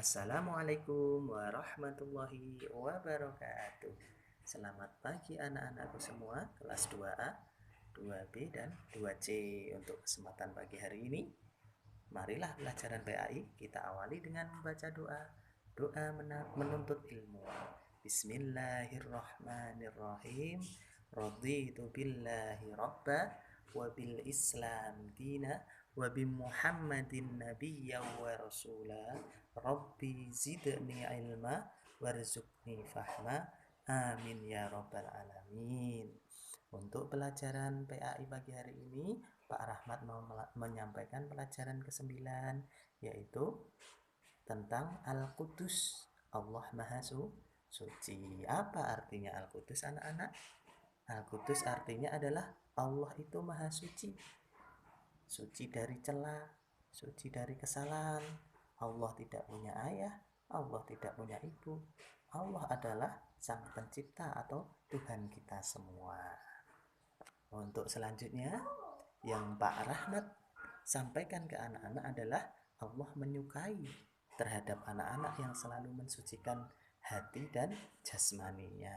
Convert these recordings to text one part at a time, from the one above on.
Assalamualaikum warahmatullahi wabarakatuh. Selamat pagi anak-anakku semua, kelas 2A, 2B, dan 2C. Untuk kesempatan pagi hari ini, marilah pelajaran PAI kita awali dengan membaca doa. Doa menuntut ilmu. Bismillahirrahmanirrahim. Raditu billahi rabba wa bil islam dina wa bi muhammadin nabiyya wa rasula. Rabbi zidni ilma warzuqni fahma. Amin ya rabbal alamin. Untuk pelajaran PAI pagi hari ini, Pak Rahmat mau menyampaikan pelajaran ke-9, yaitu tentang Al-Qudus, Allah Maha Suci. Apa artinya Al-Qudus, anak-anak? Al-Qudus artinya adalah Allah itu Maha Suci. Suci dari cela, suci dari kesalahan. Allah tidak punya ayah, Allah tidak punya ibu. Allah adalah Sang Pencipta atau Tuhan kita semua. Untuk selanjutnya, yang Pak Rahmat sampaikan ke anak-anak adalah Allah menyukai terhadap anak-anak yang selalu mensucikan hati dan jasmaninya.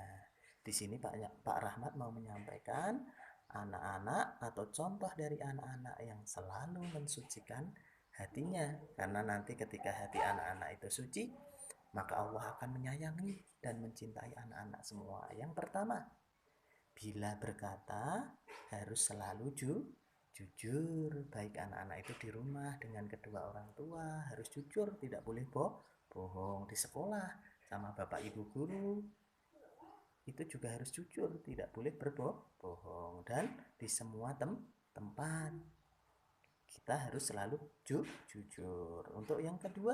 Di sini Pak Rahmat mau menyampaikan anak-anak atau contoh dari anak-anak yang selalu mensucikan hatinya. Karena nanti ketika hati anak-anak itu suci, maka Allah akan menyayangi dan mencintai anak-anak semua. Yang pertama, bila berkata harus selalu jujur. Baik anak-anak itu di rumah dengan kedua orang tua harus jujur, tidak boleh bohong. Di sekolah sama bapak ibu guru itu juga harus jujur, tidak boleh berbohong. Dan di semua tempat kita harus selalu jujur. Untuk yang kedua,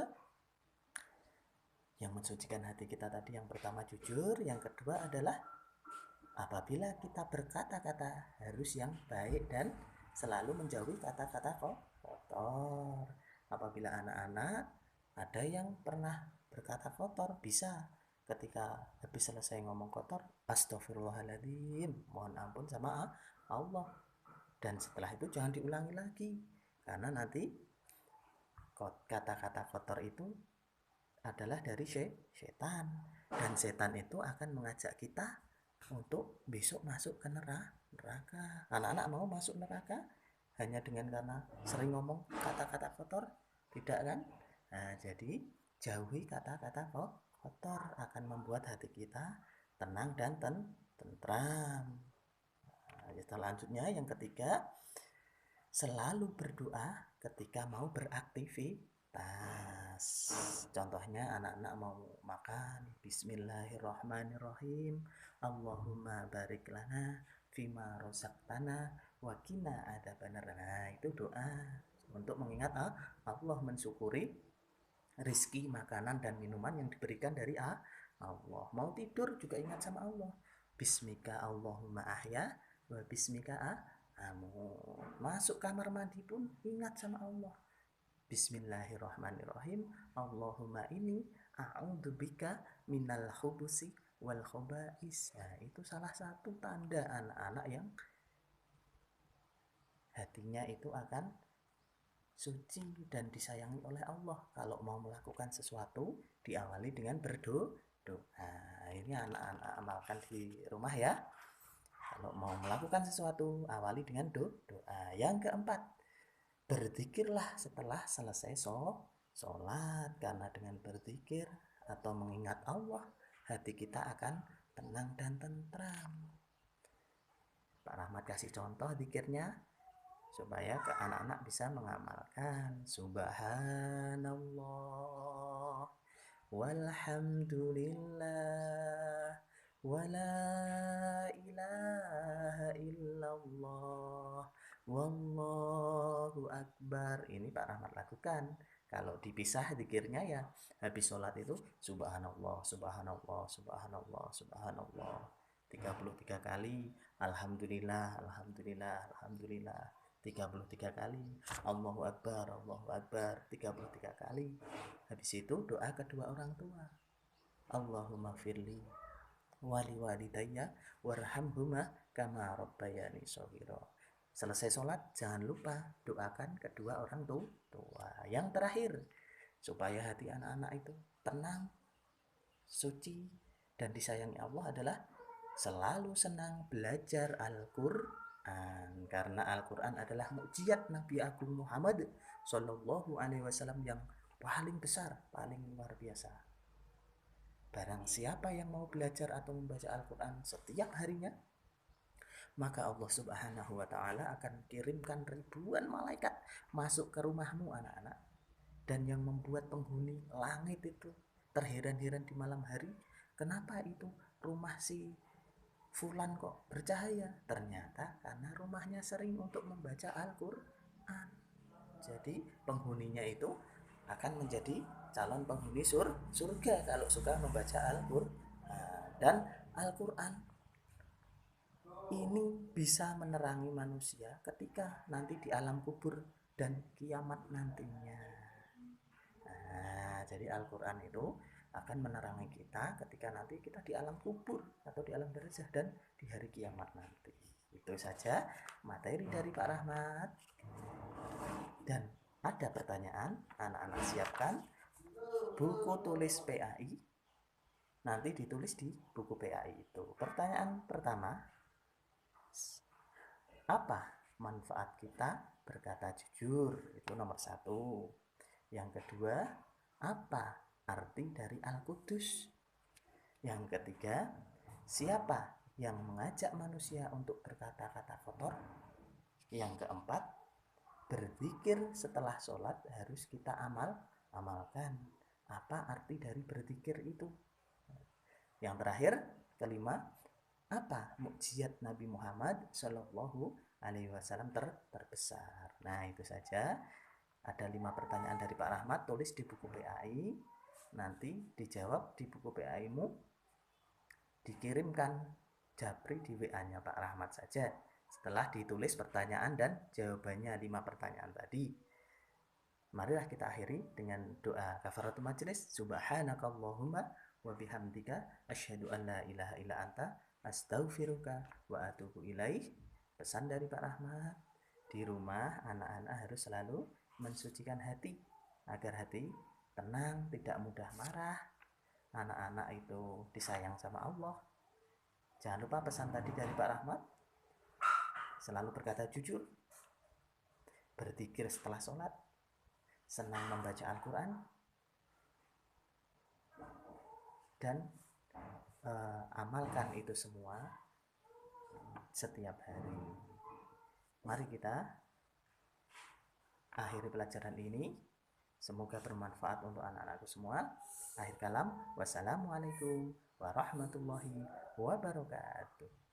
yang mensucikan hati kita tadi, yang pertama jujur, yang kedua adalah apabila kita berkata-kata harus yang baik dan selalu menjauhi kata-kata kotor. Apabila anak-anak ada yang pernah berkata kotor, bisa ketika habis selesai ngomong kotor, astagfirullahaladzim, mohon ampun sama Allah. Dan setelah itu jangan diulangi lagi, karena nanti kata-kata kotor itu adalah dari setan, dan setan itu akan mengajak kita untuk besok masuk ke neraka. Anak-anak mau masuk neraka hanya dengan karena sering ngomong kata-kata kotor? Tidak kan? Nah, jadi jauhi kata-kata kotor, akan membuat hati kita tenang dan tentram. Nah, selanjutnya yang ketiga, selalu berdoa ketika mau beraktivitas. Contohnya anak-anak mau makan, bismillahirrahmanirrahim, Allahumma barik lana fima rozaqtana wa qina adzabannar. Nah, itu doa untuk mengingat Allah, mensyukuri rizki, makanan dan minuman yang diberikan dari Allah. Mau tidur juga ingat sama Allah, bismika Allahumma ahya wa bismika masuk kamar mandi pun ingat sama Allah, bismillahirrahmanirrahim, Allahumma ini a'udzubika minal khubusi wal khobais. Nah, itu salah satu tanda anak-anak yang hatinya itu akan suci dan disayangi oleh Allah. Kalau mau melakukan sesuatu, diawali dengan berdoa. Ini anak-anak amalkan di rumah ya. Kalau mau melakukan sesuatu, awali dengan doa. Yang keempat, berzikirlah setelah selesai sholat. Karena dengan berzikir atau mengingat Allah, hati kita akan tenang dan tentram. Pak Rahmat kasih contoh zikirnya supaya ke anak-anak bisa mengamalkan. Subhanallah walhamdulillah wala ilaha illallah wallahu akbar. Ini Pak Rahmat lakukan. Kalau dipisah zikirnya ya habis sholat itu subhanallah, subhanallah, subhanallah, subhanallah 33 kali, alhamdulillah, alhamdulillah, alhamdulillah 33 kali, Allahu Akbar, Allahu Akbar 33 kali. Habis itu doa kedua orang tua, Allahumma firli wali walidayya warhamhuma kama rabbayani shaghira. Selesai sholat jangan lupa doakan kedua orang tua. Yang terakhir, supaya hati anak-anak itu tenang, suci, dan disayangi Allah adalah selalu senang belajar Al-Quran, karena Al-Quran adalah mukjizat Nabi Agung Muhammad Sallallahu Alaihi Wasallam yang paling besar, paling luar biasa. Barang siapa yang mau belajar atau membaca Al-Quran setiap harinya, maka Allah Subhanahu wa Ta'ala akan kirimkan ribuan malaikat masuk ke rumahmu, anak-anak, dan yang membuat penghuni langit itu terheran-heran di malam hari, kenapa itu rumah si Fulan kok bercahaya? Ternyata karena rumahnya sering untuk membaca Al-Quran. Jadi penghuninya itu akan menjadi calon penghuni surga kalau suka membaca Al-Quran. Dan Al-Quran ini bisa menerangi manusia ketika nanti di alam kubur dan kiamat nantinya. Nah, jadi Al-Quran itu akan menerangi kita ketika nanti kita di alam kubur atau di alam barzah dan di hari kiamat nanti. Itu saja materi dari Pak Rahmat. Dan ada pertanyaan, anak-anak siapkan buku tulis PAI. Nanti ditulis di buku PAI itu. Pertanyaan pertama, apa manfaat kita berkata jujur? Itu nomor 1. Yang kedua, apa arti dari Al-Qudus? Yang ketiga, siapa yang mengajak manusia untuk berkata-kata kotor? Yang keempat, berzikir setelah sholat harus kita amalkan. Apa arti dari berzikir itu? Yang terakhir, kelima, apa mukjizat Nabi Muhammad Shallallahu Alaihi Wasallam terbesar? Nah, itu saja. Ada 5 pertanyaan dari Pak Rahmat, tulis di buku PAI. Nanti dijawab di buku PAI-mu, dikirimkan japri di WA-nya Pak Rahmat saja. Setelah ditulis pertanyaan dan jawabannya 5 pertanyaan tadi. Marilah kita akhiri dengan doa kafaratul majlis. Subhanakallahumma wa bihamdika asyhadu an la ilaha illa anta astaghfiruka wa atubu ilaih. Pesan dari Pak Rahmat, di rumah anak-anak harus selalu mensucikan hati agar hati tenang, tidak mudah marah. Anak-anak itu disayang sama Allah. Jangan lupa pesan tadi dari Pak Rahmat, selalu berkata jujur, berzikir setelah sholat, senang membaca Al-Quran, dan amalkan itu semua setiap hari. Mari kita akhiri pelajaran ini. Semoga bermanfaat untuk anak-anakku semua. Akhir kalam, wassalamualaikum warahmatullahi wabarakatuh.